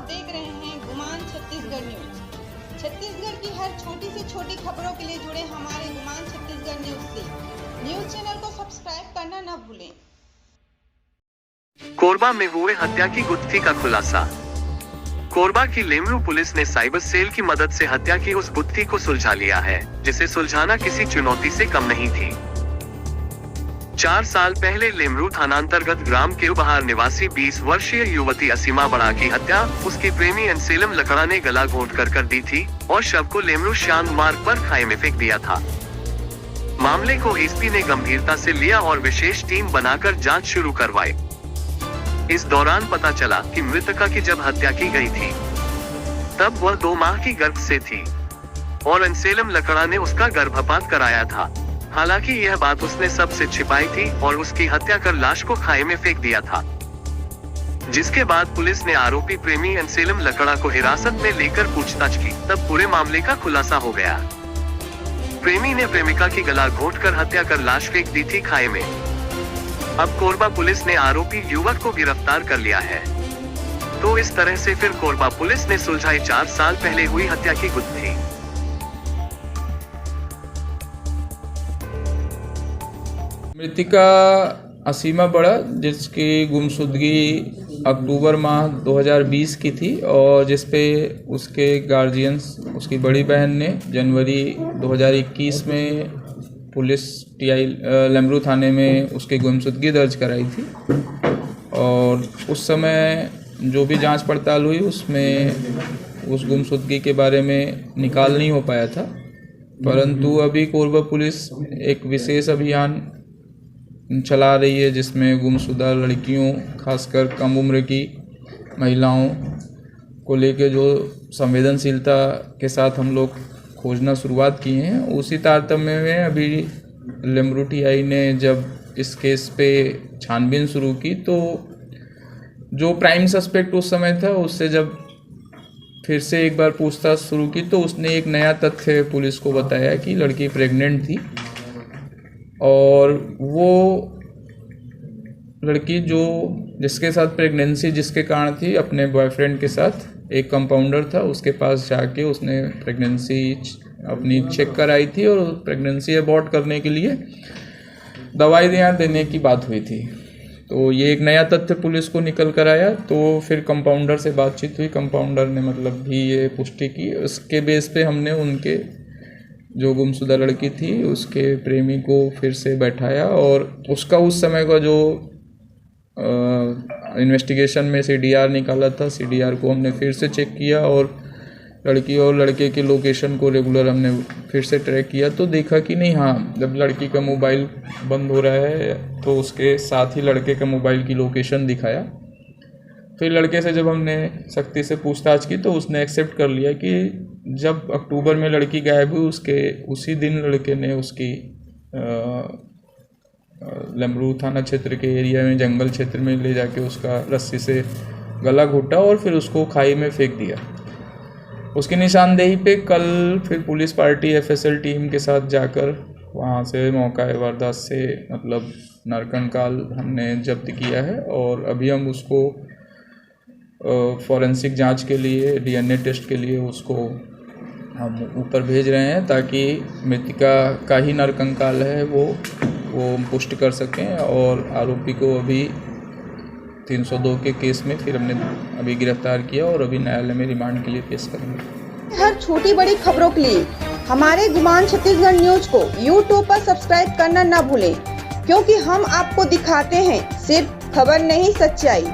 देख रहे हैं गुमान छत्तीसगढ़ न्यूज। छत्तीसगढ़ की हर छोटी से छोटी खबरों के लिए जुड़े हमारे गुमान छत्तीसगढ़ न्यूज से। न्यूज चैनल को सब्सक्राइब करना न भूलें। कोरबा में हुए हत्या की गुत्थी का खुलासा। कोरबा की लेमरू पुलिस ने साइबर सेल की मदद से हत्या की उस गुत्थी को सुलझा लिया है, जिसे सुलझाना किसी चुनौती से कम नहीं थी। 4 साल पहले लेमरू थानांतर्गत ग्राम केवबहार निवासी 20 वर्षीय युवती असीमा बड़ा की हत्या उसके प्रेमी एनसेलम लकड़ा ने गला घोंट कर दी थी और शव को लेमरू शांत मार्ग पर खाई में फेंक दिया था। मामले को एसपी ने गंभीरता से लिया और विशेष टीम बनाकर जांच शुरू करवाई। इस दौरान पता चला कि मृतका की जब हत्या की गई थी तब वह 2 माह की गर्भ से थी और एनसेलम लकड़ा ने उसका गर्भपात कराया था। हालांकि यह बात उसने सबसे छिपाई थी और उसकी हत्या कर लाश को खाई में फेंक दिया था, जिसके बाद पुलिस ने आरोपी प्रेमी एनसेलम लकड़ा को हिरासत में लेकर पूछताछ की। तब पूरे मामले का खुलासा हो गया। प्रेमी ने प्रेमिका की गला घोंट कर हत्या कर लाश फेंक दी थी खाई में। अब कोरबा पुलिस ने आरोपी युवक को गिरफ्तार कर लिया है। तो इस तरह से फिर कोरबा पुलिस ने सुलझाई 4 साल पहले हुई हत्या की गुत्थी। मृतिका असीमा बड़ा, जिसकी गुमशुदगी अक्टूबर माह 2020 की थी और जिस पे उसके गार्जियंस, उसकी बड़ी बहन ने जनवरी 2021 में पुलिस टीआई लेमरू थाने में उसकी गुमशुदगी दर्ज कराई थी। और उस समय जो भी जांच पड़ताल हुई उसमें उस गुमशुदगी के बारे में निकाल नहीं हो पाया था, परंतु अभी कोरबा पुलिस एक विशेष अभियान चला रही है जिसमें गुमशुदा लड़कियों, खासकर कम उम्र की महिलाओं को लेकर जो संवेदनशीलता के साथ हम लोग खोजना शुरुआत किए हैं, उसी तारतम्य में अभी लेमरू टीआई ने जब इस केस पे छानबीन शुरू की तो जो प्राइम सस्पेक्ट उस समय था उससे जब फिर से एक बार पूछताछ शुरू की तो उसने एक नया तथ्य पुलिस को बताया कि लड़की प्रेग्नेंट थी। और वो लड़की जिसके साथ प्रेगनेंसी जिसके कारण थी, अपने बॉयफ्रेंड के साथ एक कंपाउंडर था उसके पास जाके उसने प्रेगनेंसी अपनी चेक कराई थी और प्रेगनेंसी अबॉर्ट करने के लिए दवाइयाँ देने की बात हुई थी। तो ये एक नया तथ्य पुलिस को निकल कर आया। तो फिर कंपाउंडर से बातचीत हुई, कंपाउंडर ने मतलब भी ये पुष्टि की। उसके बेस पे हमने उनके जो गुमशुदा लड़की थी उसके प्रेमी को फिर से बैठाया और उसका उस समय का जो इन्वेस्टिगेशन में सीडीआर निकाला था, सीडीआर को हमने फिर से चेक किया और लड़की और लड़के के लोकेशन को रेगुलर हमने फिर से ट्रैक किया। तो देखा कि नहीं, हाँ, जब लड़की का मोबाइल बंद हो रहा है तो उसके साथ ही लड़के का मोबाइल की लोकेशन दिखाया। फिर लड़के से जब हमने सख्ती से पूछताछ की तो उसने एक्सेप्ट कर लिया कि जब अक्टूबर में लड़की गायब हुई उसके उसी दिन लड़के ने उसकी लेमरू थाना क्षेत्र के एरिया में जंगल क्षेत्र में ले जाके उसका रस्सी से गला घोटा और फिर उसको खाई में फेंक दिया। उसकी निशानदेही पे कल फिर पुलिस पार्टी एफएसएल टीम के साथ जाकर वहाँ से मौका वारदात से मतलब नरकंकाल हमने जब्त किया है और अभी हम उसको फॉरेंसिक जांच के लिए, डीएनए टेस्ट के लिए उसको हम ऊपर भेज रहे हैं ताकि मृतिका का ही नरकंकाल है वो पुष्ट कर सकें। और आरोपी को अभी 302 के केस में फिर हमने अभी गिरफ्तार किया और अभी न्यायालय में रिमांड के लिए पेश करेंगे। हर छोटी बड़ी खबरों के लिए हमारे गुमान छत्तीसगढ़ न्यूज को यूट्यूब पर सब्सक्राइब करना न भूलें, क्योंकि हम आपको दिखाते हैं सिर्फ खबर नहीं, सच्चाई।